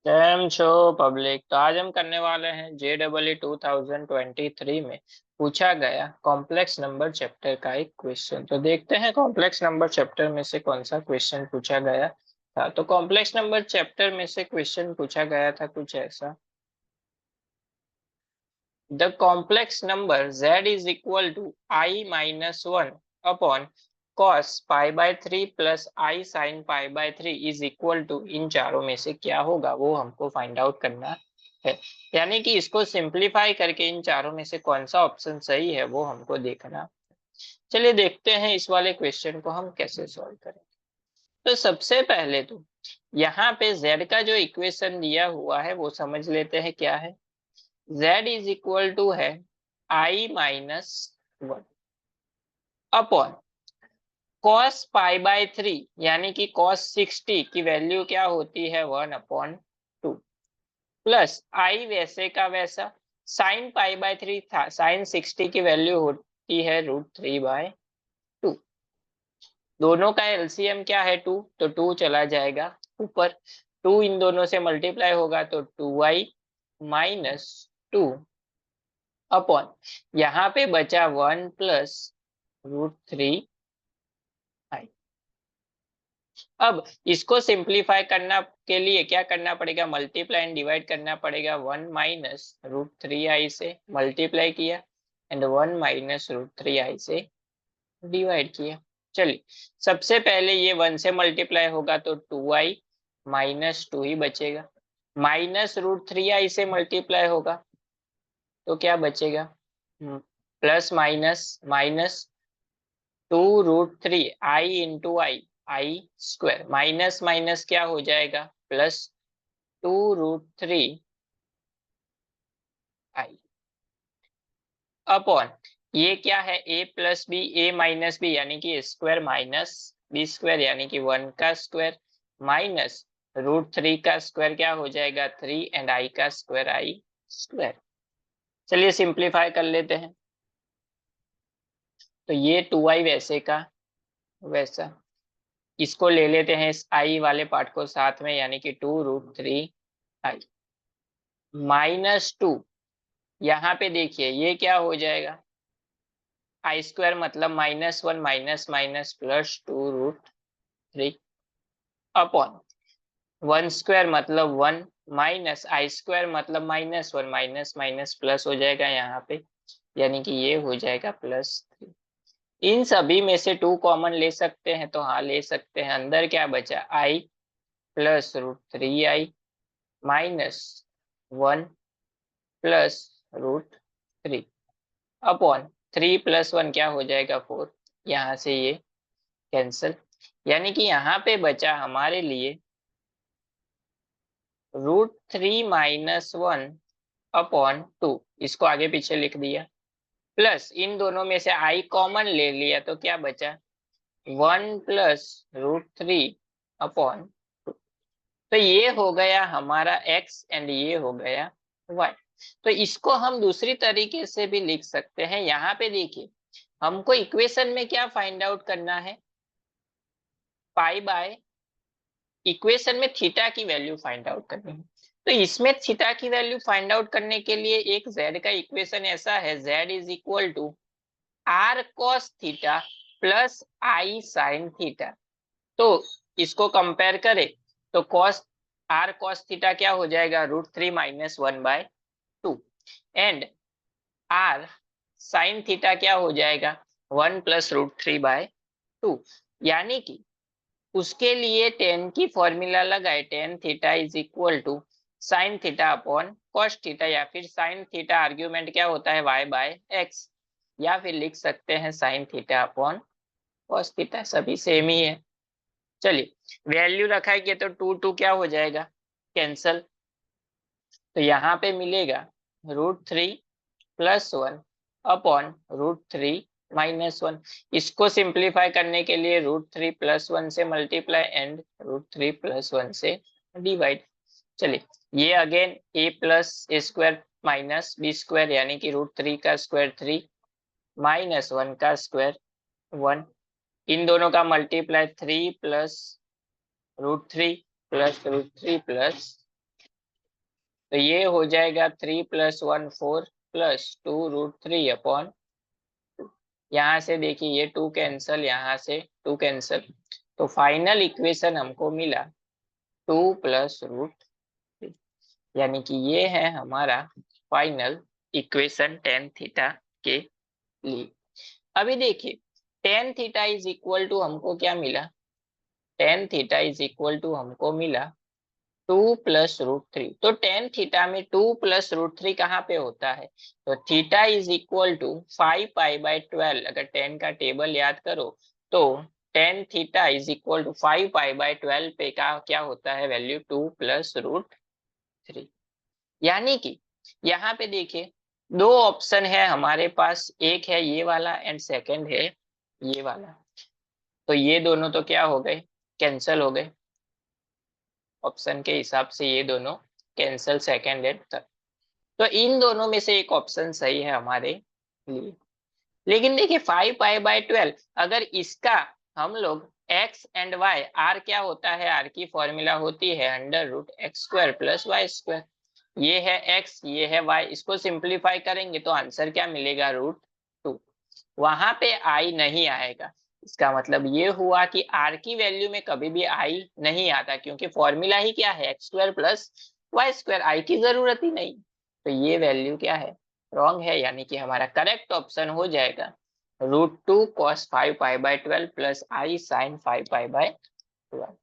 Cam छो public. तो आज हम करने वाले हैं JEE 2023 में पूछा गया कॉम्प्लेक्स नंबर चैप्टर का एक क्वेश्चन। तो देखते हैं कॉम्प्लेक्स नंबर चैप्टर में से कौन सा क्वेश्चन पूछा गया था। तो कॉम्प्लेक्स नंबर चैप्टर में से क्वेश्चन पूछा गया था कुछ ऐसा। The complex number z is equal to i-1 upon cos π/3 plus i sin π/3 is equal to, इन चारों में से क्या होगा वो हमको फाइंड आउट करना है। यानी कि इसको सिंप्लीफाई करके इन चारों में से कौन सा ऑप्शन सही है वो हमको देखना। चलिए देखते हैं इस वाले क्वेश्चन को हम कैसे सॉल्व करें। तो सबसे पहले तो यहाँ पे z का जो इक्वेशन दिया हुआ है वो समझ लेते हैं क्या है। z इज इक्वल टू है i-1 अपॉन cos π/3, यानी कि cos 60 की वैल्यू क्या होती है 1/2 प्लस i वैसे का वैसा sin π/3 था, sin 60 की वैल्यू होती है √3/2। दोनों का एलसीएम क्या है 2, तो 2 चला जाएगा ऊपर, 2 इन दोनों से मल्टीप्लाई होगा तो 2i-2 अपॉन यहाँ पे बचा 1 प्लस √3i। अब इसको सिंप्लीफाई करना के लिए क्या करना पड़ेगा, मल्टीप्लाई एंड डिवाइड करना पड़ेगा। 1 माइनस √3i से मल्टीप्लाई किया एंड 1 माइनस √3i से डिवाइड किया। चलिए सबसे पहले ये 1 से मल्टीप्लाई होगा तो 2i-2 ही बचेगा, माइनस √3i से मल्टीप्लाई होगा तो क्या बचेगा, प्लस माइनस माइनस 2√3i आई स्क्वायर, माइनस माइनस क्या हो जाएगा प्लस 2√3i अपॉन ये क्या है a plus B, a minus B यानी कि स्क्वायर माइनस बी स्क्वायर यानी कि 1 का स्क्वायर माइनस √3 का स्क्वायर क्या हो जाएगा 3 एंड i का स्क्वायर i स्क्वायर। चलिए सिंप्लीफाई कर लेते हैं। तो ये 2i वैसे का वैसा, इसको ले लेते हैं इस i वाले पार्ट को साथ में, यानी कि 2√3i -2, यहाँ पे देखिए ये क्या हो जाएगा आई स्क्वायर मतलब -1 minus minus plus 2√3 upon 1 square मतलब 1 माइनस आई स्क्वायर मतलब -1 माइनस माइनस प्लस हो जाएगा यहाँ पे, यानी कि ये हो जाएगा +3। इन सभी में से 2 कॉमन ले सकते हैं तो हाँ ले सकते हैं। अंदर क्या बचा i plus √3i minus 1 plus √3 upon 3 plus 1 क्या हो जाएगा 4, यहाँ से ये कैंसल, यानी कि यहाँ पे बचा हमारे लिए √3 माइनस 1 अपॉन 2, इसको आगे पीछे लिख दिया, प्लस इन दोनों में से i कॉमन ले लिया तो क्या बचा 1 प्लस √3 अपॉन 2। तो ये हो गया हमारा x एंड ये हो गया y। तो इसको हम दूसरी तरीके से भी लिख सकते हैं। यहाँ पे देखिए हमको इक्वेशन में क्या फाइंड आउट करना है, पाई बाय इक्वेशन में थीटा की वैल्यू फाइंड आउट करनी है। तो इसमें थीटा की वैल्यू फाइंड आउट करने के लिए एक z का इक्वेशन ऐसा है, z is equal to r cos theta plus i sin theta. तो इसको कंपेयर करें तो r cos थीटा क्या हो जाएगा √3 minus 1/2 and r sin theta क्या हो जाएगा 1 प्लस √3/2, यानी कि उसके लिए टेन की फॉर्मूला लगाए, tan theta is equal to sine theta upon cos theta, या फिर साइन थीटा आर्ग्यूमेंट क्या होता है y/x, या फिर लिख सकते हैं sign theta upon cos theta, सभी सेम ही है। चलिए वैल्यू रखाएंगे तो 2 क्या हो जाएगा कैंसल, तो यहाँ पे मिलेगा √3 प्लस 1 अपॉन √3 माइनस 1। इसको सिंप्लीफाई करने के लिए √3 प्लस 1 से मल्टीप्लाई एंड √3 प्लस 1 से डिवाइड। चलिए ये again a plus A square minus B square यानी कि √3 का स्क्वायर 3 माइनस 1 का स्क्वायर 1, इन दोनों का मल्टीप्लाई 3 प्लस √3 प्लस √3 प्लस तो ये हो जाएगा 3 + 1 4 + 2√3 अपॉन, यहाँ से देखिए ये 2 कैंसल, यहाँ से 2 कैंसल, तो फाइनल इक्वेशन हमको मिला 2 + √3, यानी कि ये है हमारा फाइनल इक्वेशन tan थीटा के लिए। अभी देखिए tan theta is equal to हमको क्या मिला, tan theta is equal to हमको मिला 2 + √3। तो tan थीटा में 2 + √3 कहाँ पे होता है, तो थीटा इज इक्वल टू 5π/12। अगर tan का टेबल याद करो तो tan theta is equal to 5π/12 पे का क्या होता है वैल्यू, 2 + √3। यानी कि यहाँ पे देखिए दो ऑप्शन है हमारे पास, एक है ये वाला एंड सेकंड है ये वाला। तो ये दोनों तो क्या हो गए, कैंसल हो गए, ऑप्शन के हिसाब से ये दोनों कैंसल, सेकंड एंड थर्ड। तो इन दोनों में से एक ऑप्शन सही है हमारे लिए। लेकिन देखिए 5π/12, अगर इसका हम लोग x एंड y, r क्या होता है, r की फॉर्मूला होती है √x² + y²। ये है x, ये है y, इसको सिंप्लीफाई करेंगे तो आंसर क्या मिलेगा, √2। वहां पे i नहीं आएगा, इसका मतलब ये हुआ कि r की वैल्यू में कभी भी i नहीं आता, क्योंकि फॉर्मूला ही क्या है, x² + y², i की जरूरत ही नहीं। तो ये वैल्यू क्या है, रॉन्ग है, यानी कि हमारा करेक्ट ऑप्शन हो जाएगा √2 cos 5π/12 + i sin 5π/12।